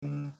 Mm,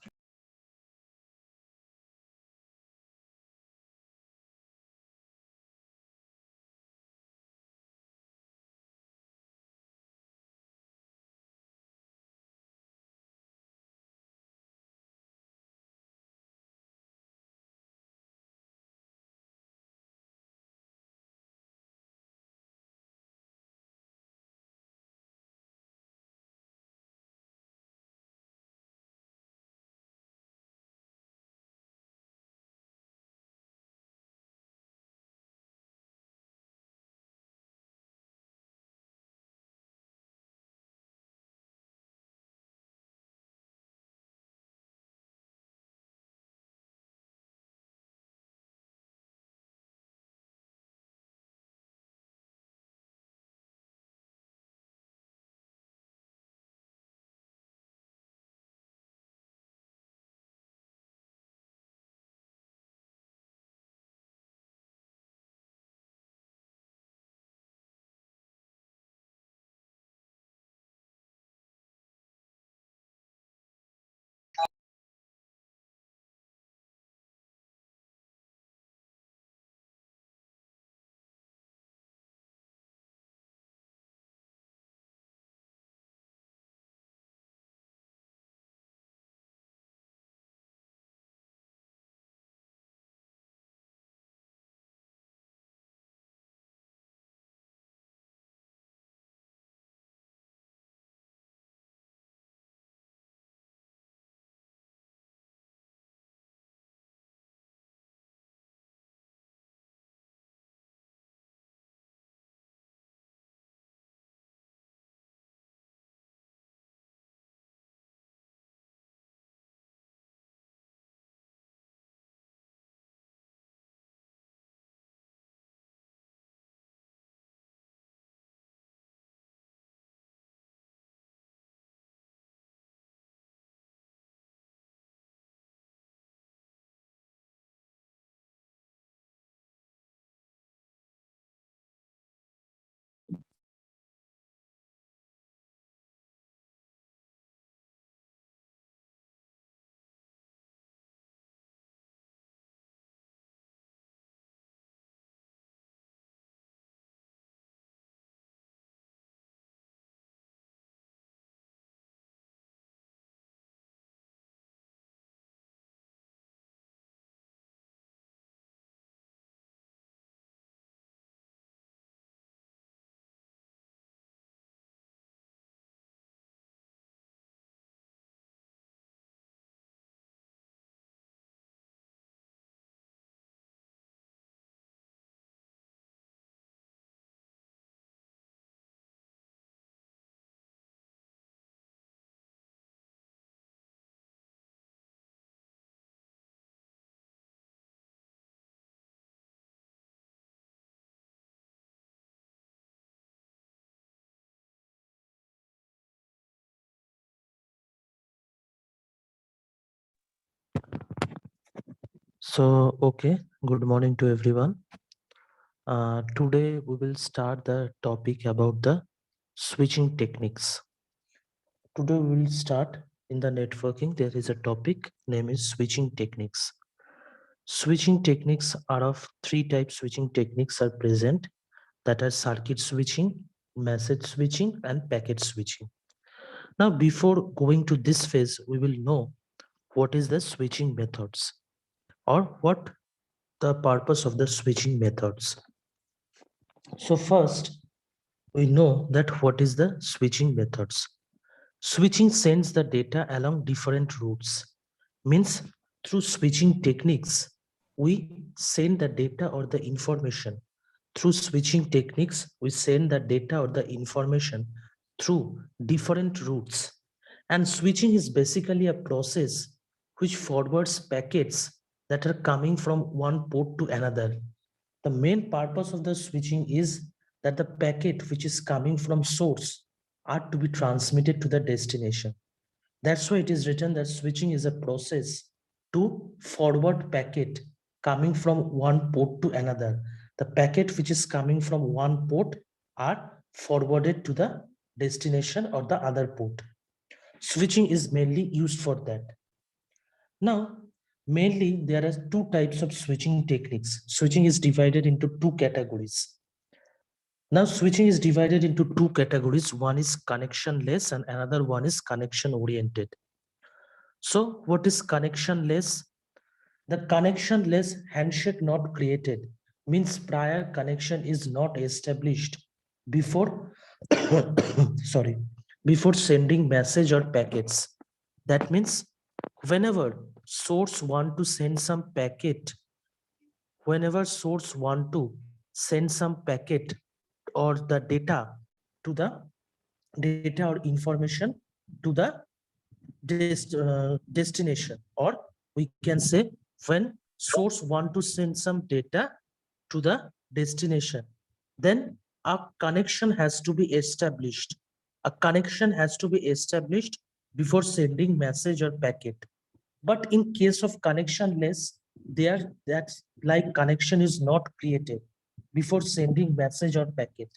Okay, good morning to everyone. Today we will start the topic about the switching techniques. Today we will start in the networking. There is a topic name is switching techniques. Switching techniques are of three types. Switching techniques are present, that are circuit switching, message switching, and packet switching. Now, before going to this phase, we will know what is the switching methods or what the purpose of the switching methods. So first, we know that what is the switching methods. Switching sends the data along different routes. Means through switching techniques, we send the data or the information. Through switching techniques, we send the data or the information through different routes. And switching is basically a process which forwards packets that are coming from one port to another. The main purpose of the switching is that the packet which is coming from source are to be transmitted to the destination. That's why it is written that switching is a process to forward packet coming from one port to another. The packet which is coming from one port are forwarded to the destination or the other port. Switching is mainly used for that. Now, mainly there are two types of switching techniques. Switching is divided into two categories. Now, switching is divided into two categories. One is connectionless and another one is connection oriented. So, what is connectionless? The connectionless handshake not created means prior connection is not established before sorry, before sending message or packets. That means whenever source want to send some packet, whenever source want to send some packet or the data to the data or information to the destination, or we can say when source want to send some data to the destination, then a connection has to be established. A connection has to be established before sending message or packet. But in case of connectionless, there that like connection is not created before sending message or packet.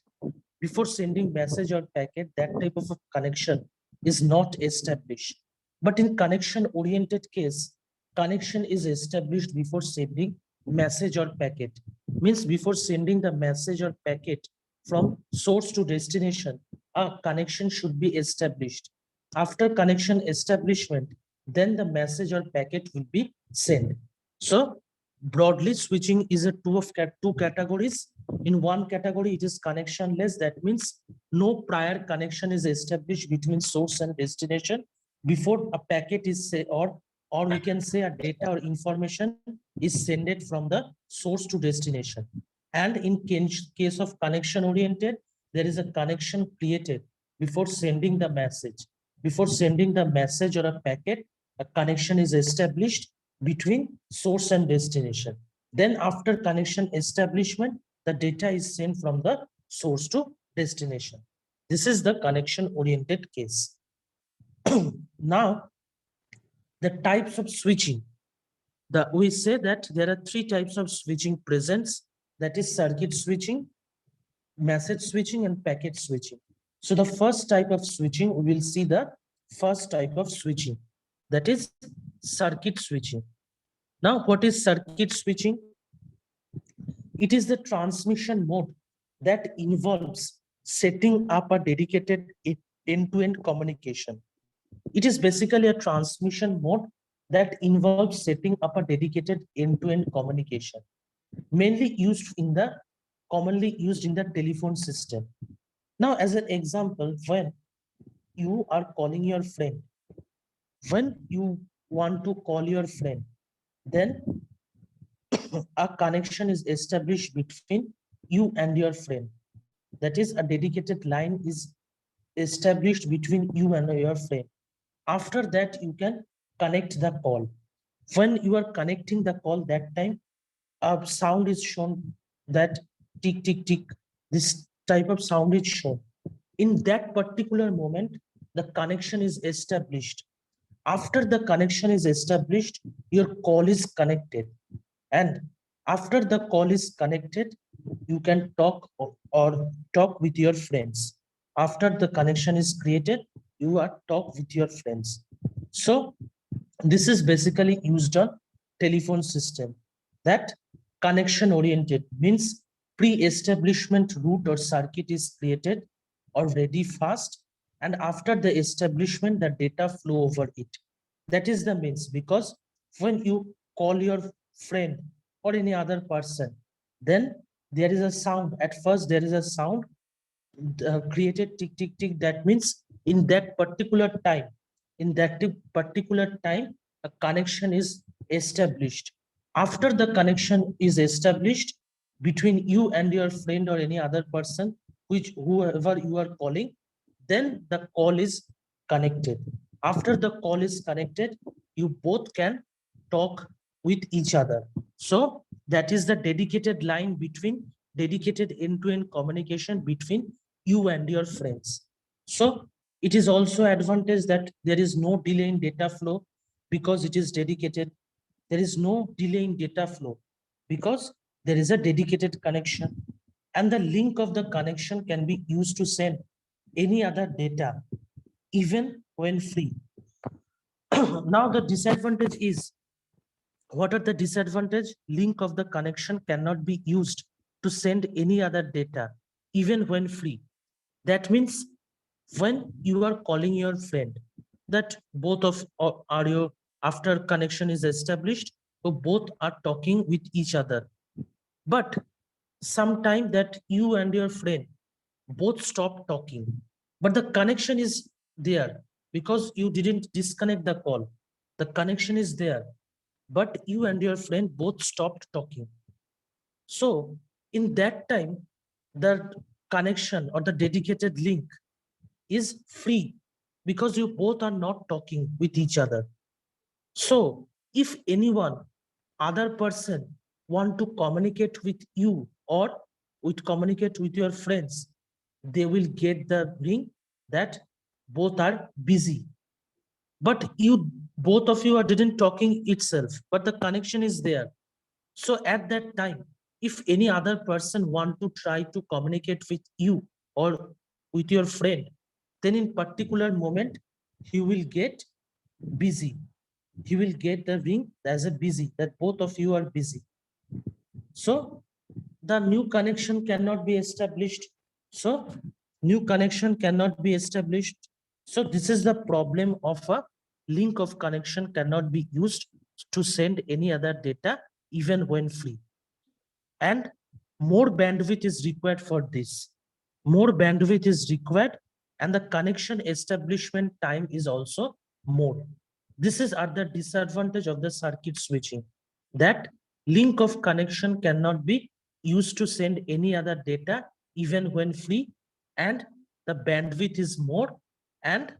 Before sending message or packet, that type of a connection is not established. But in connection oriented case, connection is established before sending message or packet. Means before sending the message or packet from source to destination, a connection should be established. After connection establishment, then the message or packet will be sent. So broadly, switching is a two categories. In one category, it is connectionless. That means no prior connection is established between source and destination before a packet is say, or we can say a data or information is sent from the source to destination. And in case of connection oriented, there is a connection created before sending the message. Before sending the message or a packet, a connection is established between source and destination. Then after connection establishment, the data is sent from the source to destination. This is the connection oriented case. Now, the types of switching. We say that there are three types of switching presents, that is circuit switching, message switching, and packet switching. So the first type of switching, we will see the first type of switching, that is circuit switching. Now, what is circuit switching? It is the transmission mode that involves setting up a dedicated end-to-end communication. It is basically a transmission mode that involves setting up a dedicated end-to-end communication, mainly used in the commonly used in the telephone system. Now, as an example, when you are calling your friend, when you want to call your friend, then a connection is established between you and your friend. That is, a dedicated line is established between you and your friend. After that, you can connect the call. When you are connecting the call, that time a sound is shown, that tick, tick, tick. This type of sound is shown. In that particular moment, the connection is established. After the connection is established, your call is connected. And after the call is connected, you can talk or talk with your friends. After the connection is created, you are talk with your friends. So this is basically used on telephone system. That connection oriented means pre-establishment route or circuit is created already fast, and after the establishment, the data flow over it. That is the means, because when you call your friend or any other person, then there is a sound. At first, there is a sound created, tick, tick, tick. That means in that particular time, in that particular time, a connection is established. After the connection is established between you and your friend or any other person, which whoever you are calling, then the call is connected. After the call is connected, you both can talk with each other. So that is the dedicated line between, dedicated end-to-end communication between you and your friends. So it is also advantage that there is no delay in data flow because it is dedicated. There is no delay in data flow because there is a dedicated connection, and the link of the connection can be used to send any other data even when free. Now the disadvantage is, what are the disadvantage? Link of the connection cannot be used to send any other data, even when free. That means when you are calling your friend, that both of are your, after connection is established, so both are talking with each other. But sometime that you and your friend both stop talking, but the connection is there because you didn't disconnect the call. The connection is there, but you and your friend both stopped talking. So in that time, the connection or the dedicated link is free because you both are not talking with each other. So if anyone, other person want to communicate with you or with communicate with your friends, they will get the link that both are busy. But you, both of you are didn't talking itself, but the connection is there. So at that time, if any other person want to try to communicate with you or with your friend, then in particular moment, he will get busy. He will get the ring as a busy, that both of you are busy. So the new connection cannot be established. So new connection cannot be established. So this is the problem of a link of connection cannot be used to send any other data even when free. And more bandwidth is required for this. More bandwidth is required and the connection establishment time is also more. This is at the disadvantage of the circuit switching, that link of connection cannot be used to send any other data even when free, and the bandwidth is more, and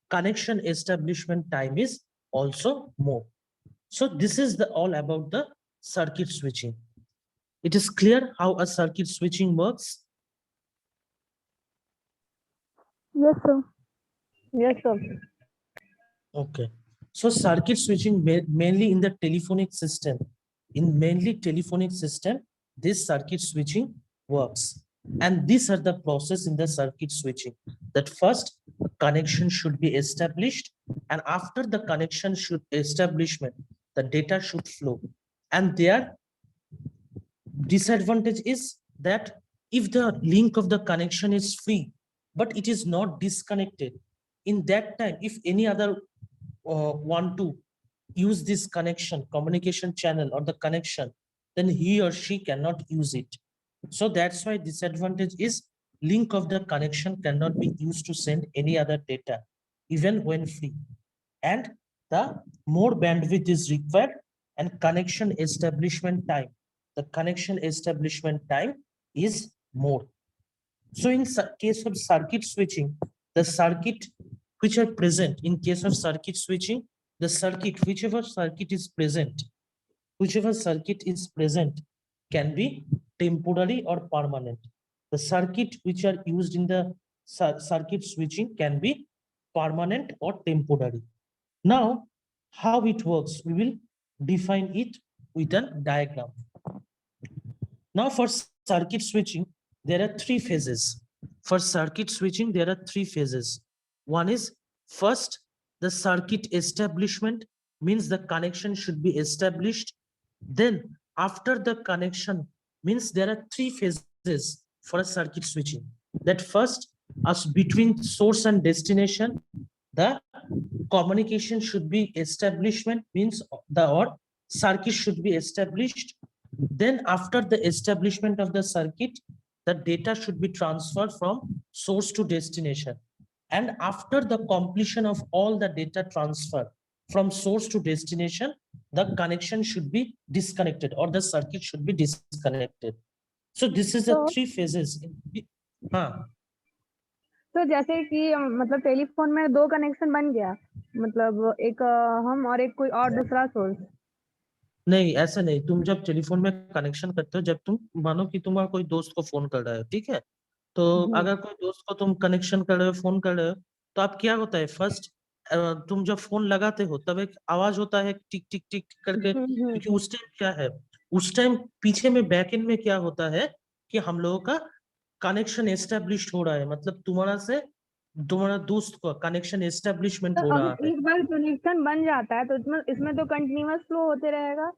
connection establishment time is also more. So this is the all about the circuit switching. It is clear how a circuit switching works. Yes, sir. Yes, sir. Okay. So circuit switching mainly in the telephonic system. In mainly telephonic system, this circuit switching works. And these are the process in the circuit switching. That first connection should be established, and after the connection should establishment, the data should flow. And their disadvantage is that if the link of the connection is free, but it is not disconnected, in that time, if any other want to use this connection, communication channel or the connection, then he or she cannot use it. So that's why disadvantage is link of the connection cannot be used to send any other data, even when free. And the more bandwidth is required and connection establishment time, the connection establishment time is more. So in case of circuit switching, the circuit which are present in case of circuit switching, the circuit, whichever circuit is present can be temporary or permanent. The circuit which are used in the circuit switching can be permanent or temporary. Now, how it works, we will define it with a diagram. Now for circuit switching, there are three phases. For circuit switching, there are three phases. One is, first, the circuit establishment, means the connection should be established. Then after the connection, means there are three phases for a circuit switching. That first, as between source and destination, the communication should be establishment, means the or circuit should be established. Then after the establishment of the circuit, the data should be transferred from source to destination. And after the completion of all the data transfer from source to destination, the connection should be disconnected or the circuit should be disconnected. So this is the So, three phases. हाँ, तो जैसे कि मतलब telephone में दो connection बन गया, मतलब एक हम और एक कोई और दूसरा सोर्स। नहीं ऐसा नहीं, तुम जब टेलीफोन में कनेक्शन करते हो, जब तुम मानो कि तुम्हारा कोई दोस्त को फोन कर रहा है, ठीक है, तो अगर कोई दोस्त को तुम कनेक्शन कर रहे हो, फोन कर रहे हो, तो अब क्या होता है, फर्स्ट तुम जब फोन लगाते हो तब एक आवाज होता है टिक टिक टिक करके, क्योंकि उस टाइम क्या है, उस टाइम पीछे में बैक एंड में क्या होता है कि हम लोगों का कनेक्शन एस्टेब्लिश हो रहा है, मतलब तुम्हारा से तुम्हारा दोस्त का कनेक्शन एस्टेब्लिशमेंट तो हो रहा अगर है। एक बार कनेक्शन बन जाता है तो इसमें तो कंटिन्यूअस फ्लो होते रहेगा।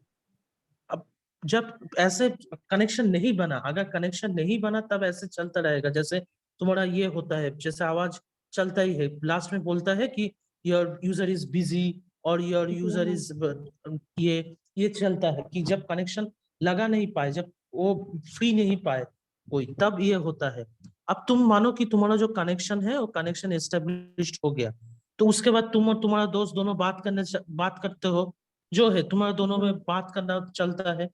अब जब ऐसे कनेक्शन नहीं बना, अगर कनेक्शन नहीं बना तब ऐसे चलता रहेगा। जैसे तुम्हारा ये होता है, जैसे आवाज चलता ही है, लास्ट में बोलता है कि योर यूजर इज बिजी और योर जी यूजर हाँ। इज, ये चलता है कि जब कनेक्शन लगा नहीं पाए, जब वो फ्री नहीं पाए कोई, तब ये होता है। अब तुम मानो कि तुम्हारा जो कनेक्शन है वो कनेक्शन एस्टेब्लिश हो गया, तो उसके बाद तुम और तुम्हारा दोस्त दोनों बात करते हो, जो है तुम्हारा दोनों में बात करना चलता है।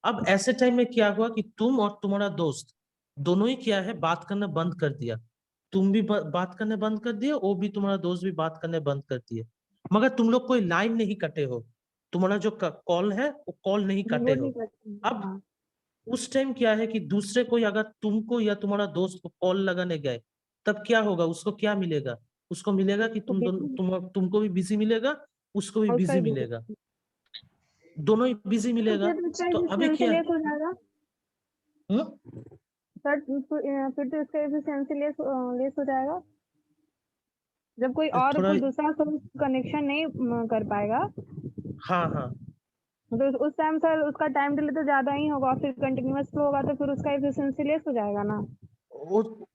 अब ऐसे टाइम में क्या हुआ कि तुम और तुम्हारा दोस्त दोनों ही क्या है, बात करना बंद कर दिया। तुम भी बात करने बंद कर दिए, वो भी, तुम्हारा दोस्त भी बात करने बंद कर दिए, मगर तुम लोग कोई लाइन नहीं कटे हो, तुम्हारा जो कॉल है वो कॉल नहीं वो कटे नहीं हो। करते। अब हाँ। उस टाइम क्या है कि दूसरे कोई अगर तुमको या तुम्हारा दोस्त को कॉल लगाने गए, तब क्या होगा, उसको क्या मिलेगा? उसको मिलेगा कि तो तुमको भी बिजी मिलेगा, उसको भी उसका बिजी ही मिलेगा, दोनों ही बिजी तो मिलेगा। फिर इसका तो अभी एफिशिएंसी क्या है? लेस हो जाएगा। हम्म? सर फिर तो इसका एफिशिएंसी लेस हो जाएगा जब थोड़ा, कोई दूसरा सोर्स कनेक्शन नहीं कर पाएगा। हाँ हाँ, तो उस टाइम सर उसका टाइम डिले तो ज्यादा ही होगा, फिर कंटिन्यूअस फ्लो होगा तो फिर उसका एफिशिएंसी लेस हो जाएगा ना। वो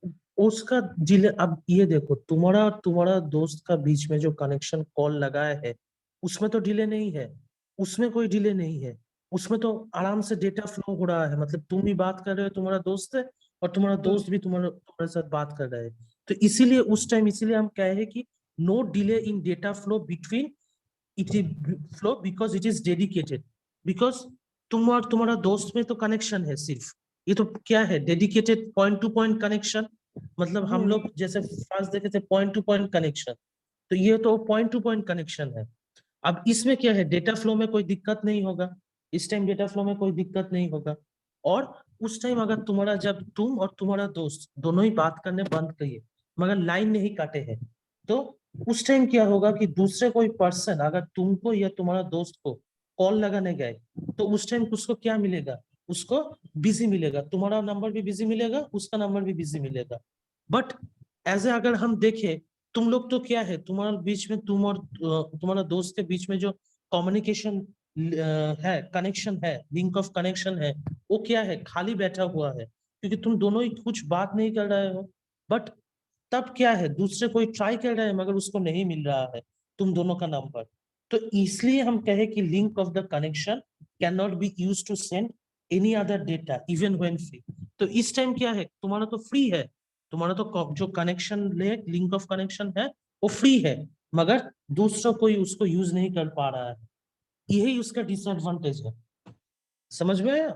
उसका डिले। अब ये देखो, तुम्हारा और तुम्हारा दोस्त का बीच में जो कनेक्शन कॉल लगाया है, उसमें तो डिले नहीं है, उसमें कोई डिले नहीं है, उसमें तो आराम से डेटा फ्लो हो रहा है। मतलब तुम भी बात कर रहे हो, तुम्हारा दोस्त है, और तुम्हारा दोस्त भी तुम्हारे साथ बात कर रहा है। तो इसीलिए उस टाइम, इसीलिए हम कहे हैं कि no delay in data flow between it flow, because it is dedicated. Because तुम और तुम्हारा दोस्त में तो कनेक्शन है सिर्फ, ये तो क्या है, dedicated point two point connection. मतलब हम लोग जैसे फर्स्ट देखे थे पॉइंट टू पॉइंट कनेक्शन, तो ये तो पॉइंट टू पॉइंट कनेक्शन है। अब इसमें क्या है, डेटा फ्लो में कोई दिक्कत नहीं होगा, इस टाइम डेटा फ्लो में कोई दिक्कत नहीं होगा। और उस टाइम अगर तुम्हारा, जब तुम और तुम्हारा दोस्त दोनों ही बात करने बंद करिए, मगर लाइन नहीं काटे हैं, तो उस टाइम क्या होगा कि दूसरे कोई पर्सन अगर तुमको या तुम्हारा दोस्त को कॉल लगाने गए, तो उस टाइम उसको क्या मिलेगा, उसको बिजी मिलेगा, तुम्हारा नंबर भी बिजी मिलेगा, उसका नंबर भी बिजी मिलेगा। बट एज ए अगर हम देखें, तुम लोग तो क्या है, तुम्हारे बीच में, तुम और तुम्हारा दोस्त के बीच में जो कम्युनिकेशन है, कनेक्शन है, लिंक ऑफ कनेक्शन है, वो क्या है, खाली बैठा हुआ है, क्योंकि तुम दोनों ही कुछ बात नहीं कर रहे हो। बट तब क्या है, दूसरे कोई ट्राई कर रहे हैं मगर उसको नहीं मिल रहा है तुम दोनों का नंबर। तो इसलिए हम कहे कि link of the connection can not be use to send any other data even when free. तो इस टाइम क्या है, तुम्हारा तो फ्री है, तुम्हारा तो जो कनेक्शन ले लिंक ऑफ कनेक्शन है वो फ्री है, मगर दूसरा कोई उसको यूज नहीं कर पा रहा है, यही उसका डिसएडवांटेज है। समझ में आया?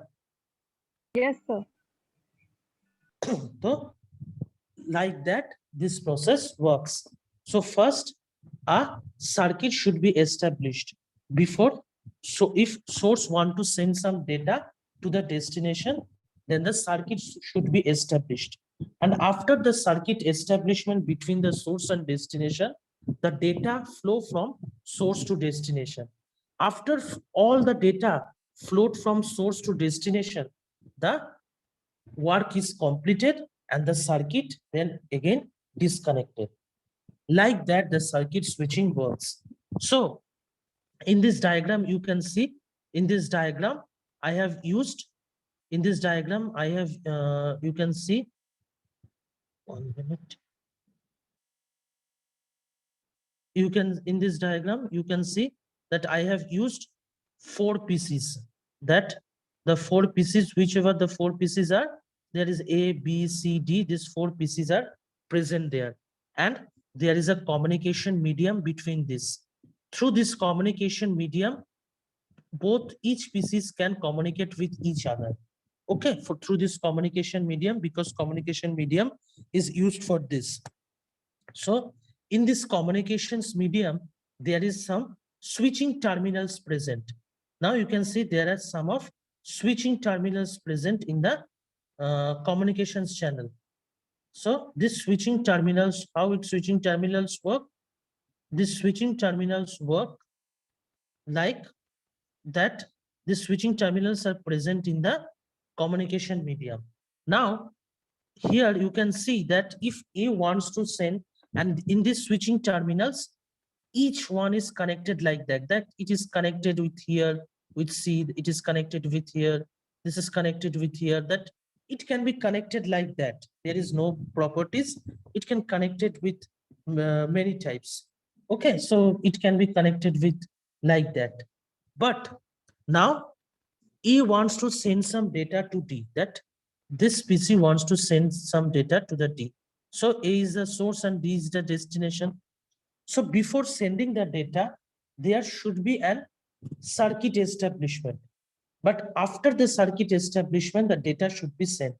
Yes sir. तो like that this process works. So first, a circuit should be established before. So if source want to send some data to the destination, then the circuit should be established. And after the circuit establishment between the source and destination, the data flow from source to destination. After all the data flowed from source to destination, the work is completed and the circuit then again disconnected. Like that, the circuit switching works. So in this diagram, you can see, in this diagram, I have used, in this diagram, I have, you can see, 1 minute. You can, in this diagram, you can see that I have used 4 pieces, that the 4 pieces, whichever the 4 pieces are, there is A, B, C, D, these 4 pieces are present there. And there is a communication medium between this. Through this communication medium, both each pieces can communicate with each other. Okay, for through this communication medium, because communication medium is used for this. So in this communications medium, there is some switching terminals present. Now you can see there are some of switching terminals present in the communications channel. So this switching terminals, how it switching terminals work? These switching terminals work like that. The switching terminals are present in the communication medium. Now here you can see that if A wants to send And in these switching terminals, each one is connected like that it is connected with here with C, it is connected with here, this is connected with here, that it can be connected like that. There is no properties, it can connect it with many types. Okay, so it can be connected with like that. But now E wants to send some data to D, that this PC wants to send some data to the D. So A is the source and D is the destination. So before sending the data, there should be a circuit establishment. But after the circuit establishment, the data should be sent.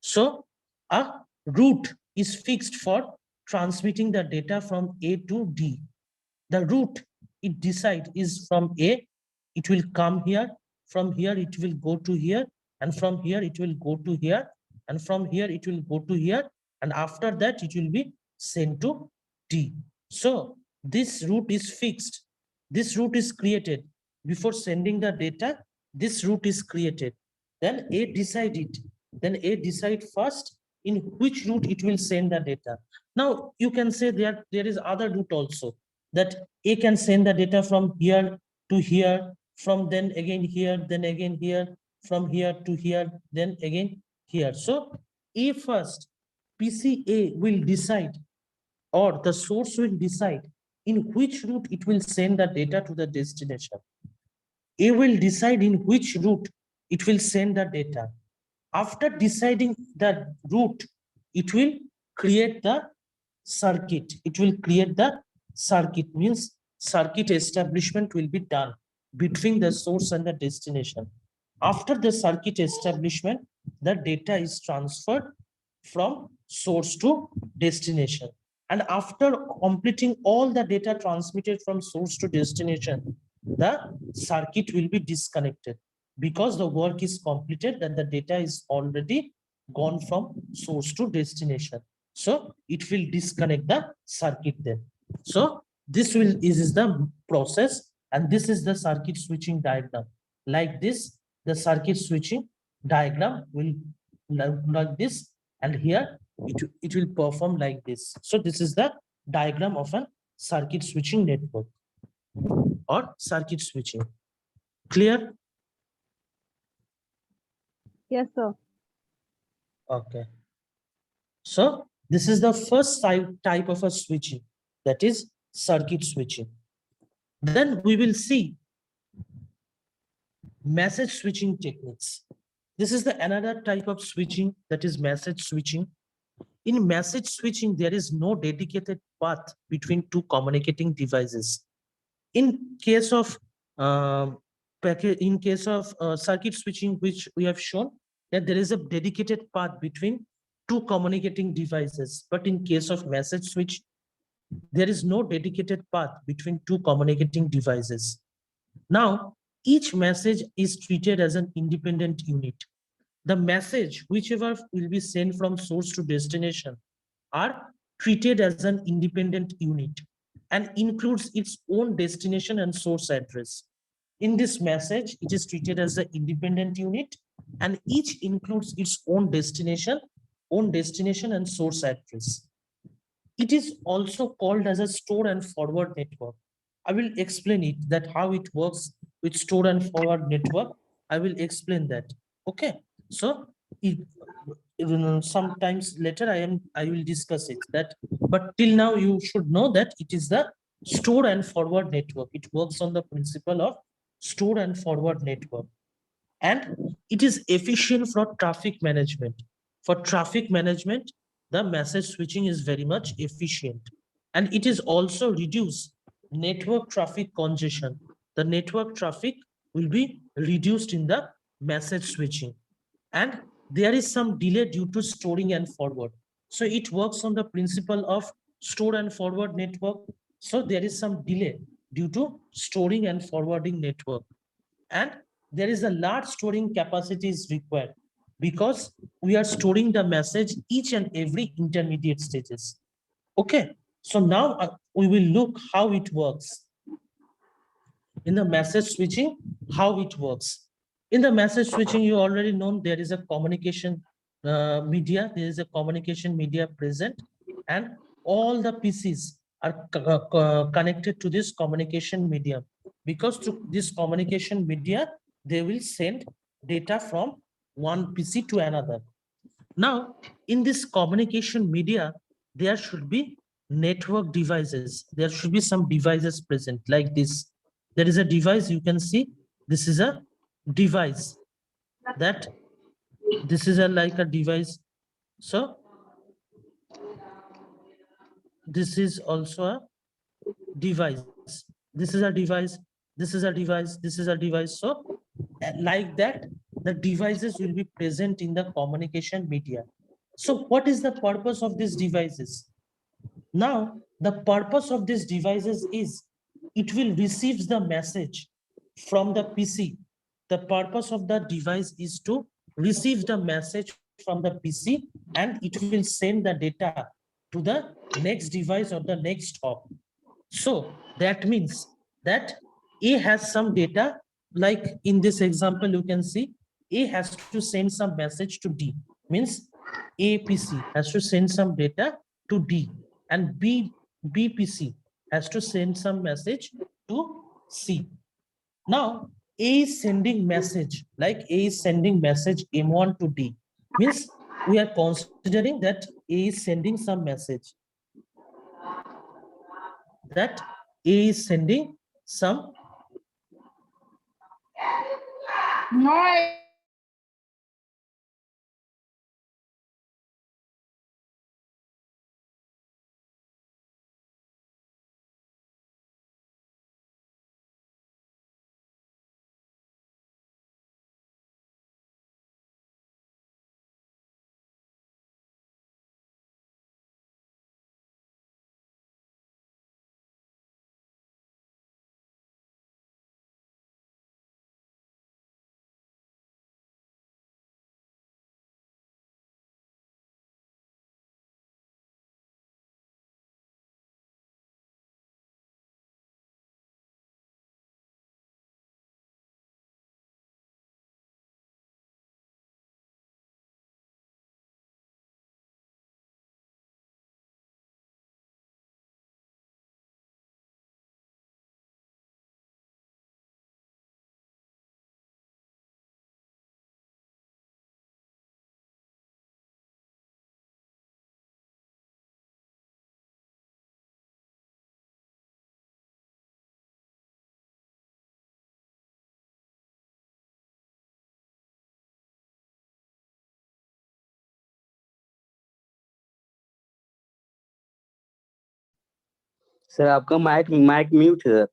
So a route is fixed for transmitting the data from A to D. The route it decide is from A, it will come here, from here it will go to here, and from here it will go to here, and from here it will go to here, and after that it will be sent to D. So this route is fixed. This route is created. Before sending the data, this route is created. Then A decide it. Then A decide first in which route it will send the data. Now you can say there is other route also, that A can send the data from here to here, from then again here, then again here, from here to here, then again here. So A first, PCA will decide, or the source will decide in which route it will send the data to the destination. A will decide in which route it will send the data. After deciding the route, it will create the circuit. It will create the circuit, means circuit establishment will be done between the source and the destination. After the circuit establishment, the data is transferred from source to destination. And after completing all the data transmitted from source to destination, the circuit will be disconnected, because the work is completed and the data is already gone from source to destination. So it will disconnect the circuit then. So this is the process, and this is the circuit switching diagram. Like this, the circuit switching diagram will like this, and here it will perform like this. So this is the diagram of a circuit switching network or circuit switching. Clear? Yes, sir. Okay. So this is the first type of a switching, that is circuit switching. Then we will see message switching techniques. This is the another type of switching, that is message switching. In message switching, there is no dedicated path between two communicating devices. In case of circuit switching, which we have shown, that there is a dedicated path between two communicating devices. But in case of message switch, there is no dedicated path between two communicating devices. Now, each message is treated as an independent unit. The message, whichever will be sent from source to destination, are treated as an independent unit and includes its own destination and source address. In this message, it is treated as an independent unit, and each includes its own destination and source address. It is also called as a store and forward network. I will explain it, that how it works with store and forward network. I will explain that. Okay. So sometimes later I will discuss it, that, but till now you should know that it is the store and forward network. It works on the principle of store and forward network, and it is efficient for traffic management. For traffic management, the message switching is very much efficient, and it is also reduce network traffic congestion. The network traffic will be reduced in the message switching, and there is some delay due to storing and forward. So it works on the principle of store and forward network. So there is some delay due to storing and forwarding network, and there is a large storing capacity is required, because we are storing the message each and every intermediate stages. Okay, so now we will look how it works. In the message switching, how it works. In the message switching, you already know there is a communication media. There is a communication media present, and all the PCs are connected to this communication medium, because through this communication media, they will send data from one PC to another. Now, in this communication media, there should be network devices. There should be some devices present like this. There is a device you can see. This is a device that this is a like a device. So this is also a device. This is a device. This is a device. This is a device. So like that, the devices will be present in the communication media. So what is the purpose of these devices? Now, the purpose of these devices is it will receive the message from the PC. The purpose of the device is to receive the message from the PC, and it will send the data to the next device or the next hop. So that means that A has some data, like in this example, you can see A has to send some message to D, means APC has to send some data to D, and BPC has to send some message to C. Now A is sending message, like A is sending message M1 to D, means we are considering that A is sending some message, that A is sending some sir आपका mic mic mute है।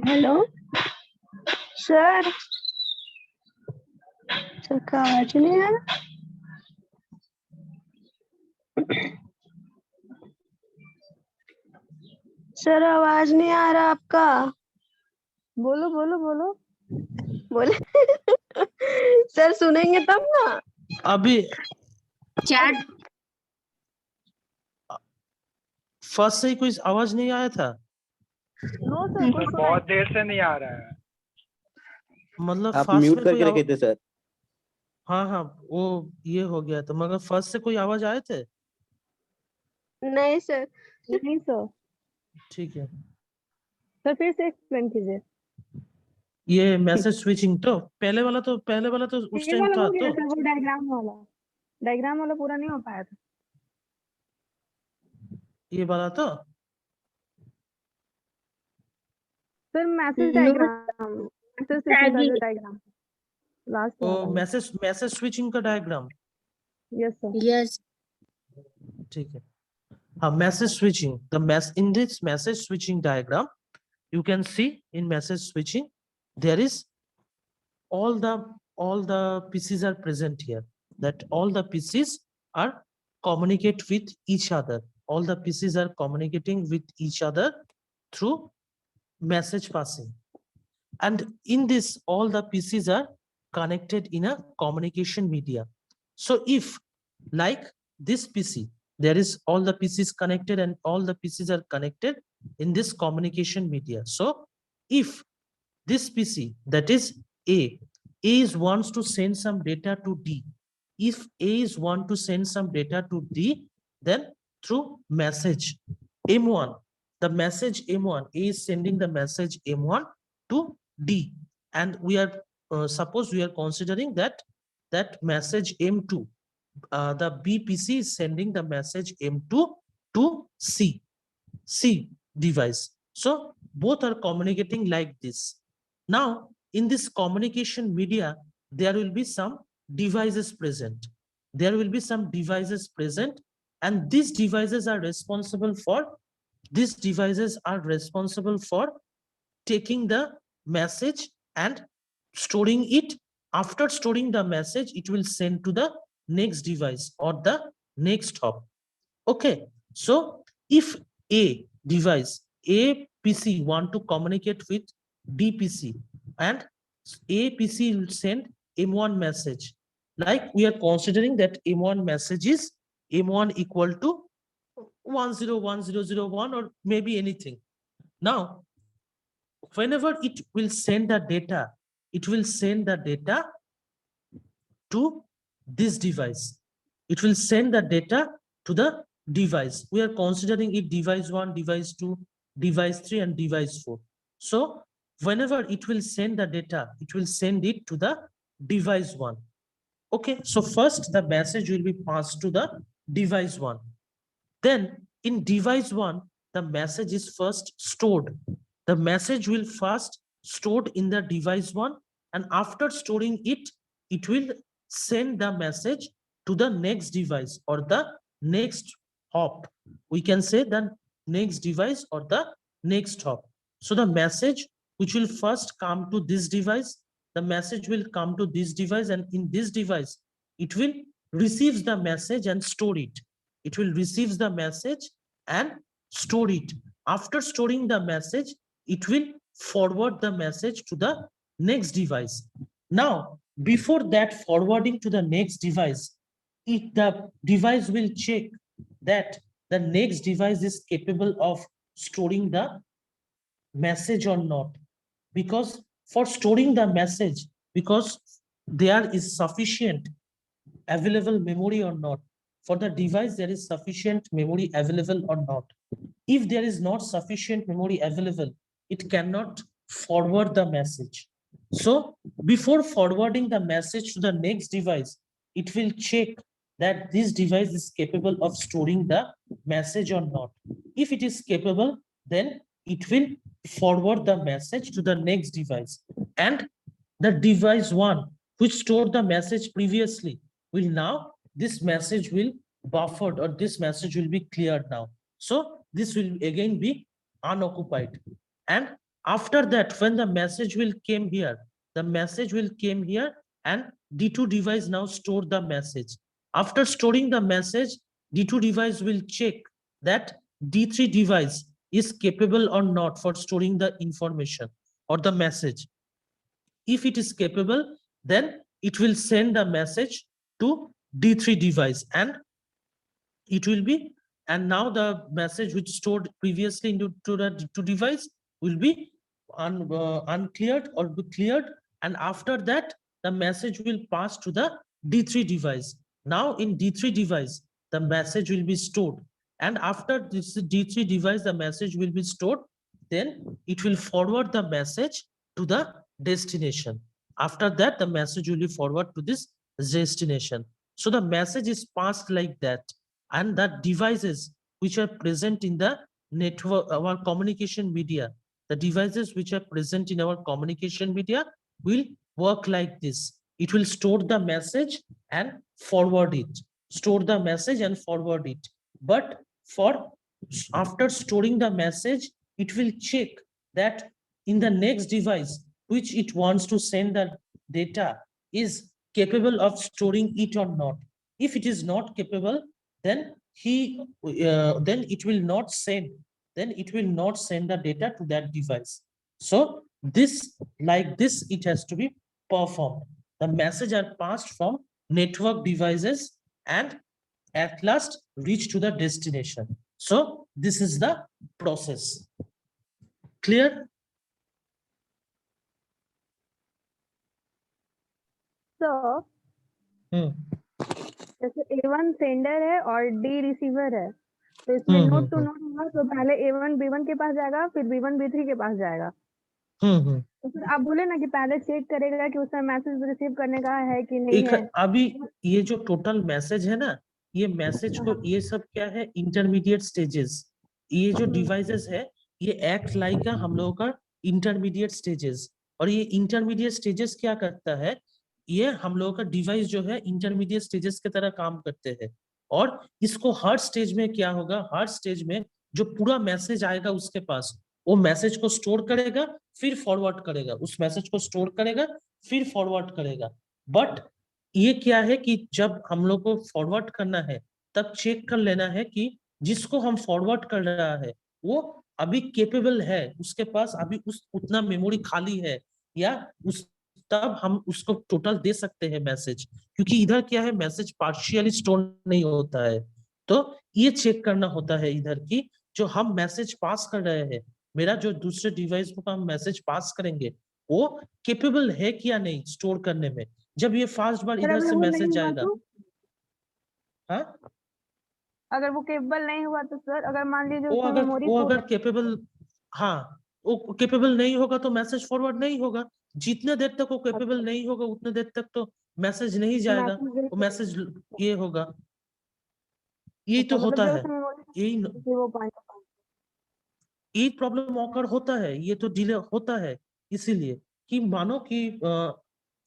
Hello sir, sir का आवाज नहीं आ रहा। Sir आवाज नहीं आ रहा आपका। बोलो बोलो बोलो। बोले सर सुनेंगे तब ना। अभी चैट फर्स्ट से ही कोई आवाज नहीं आया था। नो सर, कोई सुनाई बहुत देर से नहीं आ रहा है। मतलब आप फर्स्ट म्यूट में कोई करके रखे थे सर। हाँ हाँ, वो ये हो गया तो मगर फर्स्ट से कोई आवाज आए थे? नहीं सर। नहीं सर। ठीक है। सर फिर से एक्सप्लेन कीजिए। ये मैसेज स्विचिंग तो पहले वाला तो उस ये टाइम वाला था हो गया तो सर, वो डायग्राम वाला पूरा नहीं हो पाया था। ये वाला तो सर मैसेज नो स्विचिंग का जो डायग्राम लास्ट ओ वाला। मैसेज स्विचिंग का डायग्राम। Yes sir. यस ठीक है। हाँ, message switching. In this message switching diagram, you can see in message switching there is all the pieces are present here. That all the pieces are communicate with each other. All the pieces are communicating with each other through message passing. And in this, all the pieces are connected in a communication media. So if like this PC, there is all the pieces connected and all the pieces are connected in this communication media. So if this PC, that is A is wants to send some data to D. If A is want to send some data to D, then through message M1, the message M1, A is sending the message M1 to D, and we are suppose we are considering that message M2, the BPC is sending the message M2 to C device. So both are communicating like this. Now in this communication media, there will be some devices present. There will be some devices present, and these devices are responsible for taking the message and storing it. After storing the message, it will send to the next device or the next hop. Okay, so if a device, a PC want to communicate with DPC, and a PC will send M1 message. Like we are considering that M1 message is M1 equal to 101001 or maybe anything. Now, whenever it will send the data, it will send the data to this device. It will send the data to the device. We are considering it device 1, device 2, device 3, and device 4. So whenever it will send the data, it will send it to the device 1. Okay, so first the message will be passed to the device 1. Then in device 1, the message is first stored. The message will first stored in the device 1, and after storing it, it will send the message to the next device or the next hop. We can say the next device or the next hop. So the message which will first come to this device, the message will come to this device, and in this device, it will receives the message and store it. It will receive the message and store it. After storing the message, it will forward the message to the next device. Now, before that forwarding to the next device, the device will check that the next device is capable of storing the message or not. Because for storing the message, because there is sufficient available memory or not. For the device, there is sufficient memory available or not. If there is not sufficient memory available, it cannot forward the message. So before forwarding the message to the next device, it will check that this device is capable of storing the message or not. If it is capable, then it will forward the message to the next device. And the device 1, which stored the message previously, will now, this message will buffered or this message will be cleared now. So this will again be unoccupied. And after that, when the message will came here, the message will came here, and D2 device now store the message. After storing the message, D2 device will check that D3 device is capable or not for storing the information or the message. If it is capable, then it will send the message to D3 device, and it will be, and now the message which stored previously into the device will be uncleared or be cleared, and after that the message will pass to the D3 device. Now in D3 device the message will be stored, and after this D3 device the message will be stored, then it will forward the message to the destination. After that the message will be forwarded to this destination. So the message is passed like that, and the devices which are present in the network, our communication media, the devices which are present in our communication media will work like this. It will store the message and forward it, store the message and forward it. But for after storing the message, it will check that in the next device which it wants to send the data is capable of storing it or not. If it is not capable, then then it will not send, the data to that device. So this, like this, it has to be performed. The message are passed from network devices and at last reach to the destination. So this is the process. Clear? So जैसे A1 sender है और D receiver है, तो इसमें note to note होगा, तो पहले A1 B1 के पास जाएगा, फिर B1 B3 के पास जाएगा। तो फिर आप बोले ना कि पहले चेक करेगा कि उसमें मैसेज रिसीव करने का है कि नहीं है। अभी ये जो टोटल मैसेज है ना, ये मैसेज को, ये सब क्या है, इंटरमीडिएट स्टेजेस। ये जो डिवाइसेस है ये एक्ट लाइक हम लोगों का इंटरमीडिएट स्टेजेस, और ये इंटरमीडिएट स्टेजेस क्या करता है, ये हम लोगों का डिवाइस जो है इंटरमीडिएट स्टेजेस की तरह काम करते हैं। और इसको हर स्टेज में क्या होगा, हर स्टेज में जो पूरा मैसेज आएगा उसके पास, वो मैसेज को स्टोर करेगा, फिर फॉरवर्ड करेगा, उस मैसेज को स्टोर करेगा, फिर फॉरवर्ड करेगा। बट ये क्या है कि जब हम लोग को फॉरवर्ड करना है तब चेक कर लेना है कि जिसको हम फॉरवर्ड कर रहा है वो अभी केपेबल है, उसके पास अभी उतना मेमोरी खाली है, या उस तब हम उसको टोटल दे सकते हैं मैसेज, क्योंकि इधर क्या है, मैसेज पार्शियली स्टोर नहीं होता है। तो ये चेक करना होता है इधर की जो हम मैसेज पास कर रहे हैं, मेरा जो दूसरे डिवाइस को हम मैसेज पास करेंगे वो केपेबल है क्या नहीं स्टोर करने में। जब ये फास्ट बार इधर से मैसेज जाएगा, हाँ, अगर वो केपेबल नहीं हुआ तो सर, अगर मान लीजिए वो उसमें मेमोरी अगर केपेबल, हाँ, वो केपेबल नहीं होगा तो मैसेज फॉरवर्ड नहीं होगा। जितने देर तक वो केपेबल नहीं होगा उतने देर तक तो मैसेज नहीं जाएगा, वो मैसेज ये होगा। यही तो होता है, यही प्रॉब्लम ऑकर होता है, ये तो डिले होता है। इसीलिए कि मानो कि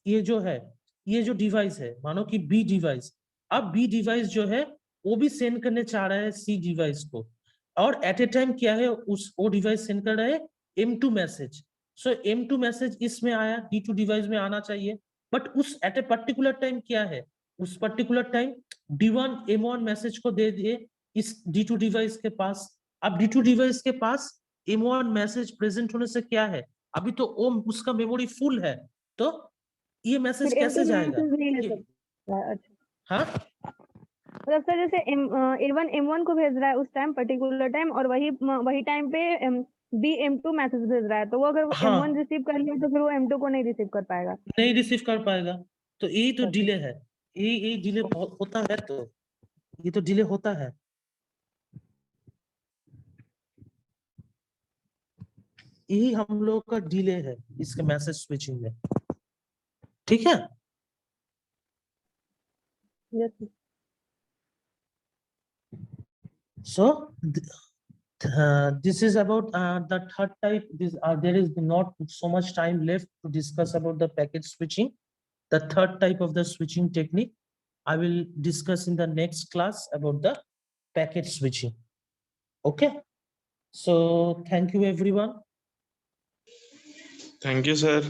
ये जो है, ये जो डिवाइस है, मानो कि बी डिवाइस, अब बी डिवाइस जो है वो भी सेंड करने चाह रहा है सी डिवाइस को, और एट ए टाइम क्या है, उस वो डिवाइस सेंड कर रहा है M2 मैसेज। सो M2 मैसेज इसमें आया, D2 डिवाइस में आना चाहिए, बट उस एट ए पर्टिकुलर टाइम क्या है, उस particular time D1 M1 message को दे दिए इस D2 डिवाइस के पास। अब D2 डिवाइस के पास M1 मैसेज प्रेजेंट होने से क्या है, अभी तो उसका मेमोरी फुल है, तो ये मैसेज कैसे जाएगा? हाँ, मतलब सर जैसे A1 M1 को भेज रहा है उस टाइम पर्टिकुलर टाइम, और वही टाइम पे B M2 मैसेज भेज रहा है, तो वो अगर M1 रिसीव कर लिया तो फिर वो M2 को नहीं रिसीव कर पाएगा, नहीं रिसीव कर पाएगा। तो यही तो डिले है, यही डिले होता है, तो ये तो डिले होता है। यही हम लोग का डिले है इसके मैसेज स्विचिंग में, ठीक है? So this is about the third type. There is not so much time left to discuss about the packet switching. The third type of the switching technique I will discuss in the next class about the packet switching. Okay, so thank you everyone. Thank you, sir.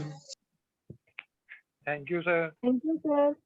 Thank you, sir. Thank you, sir.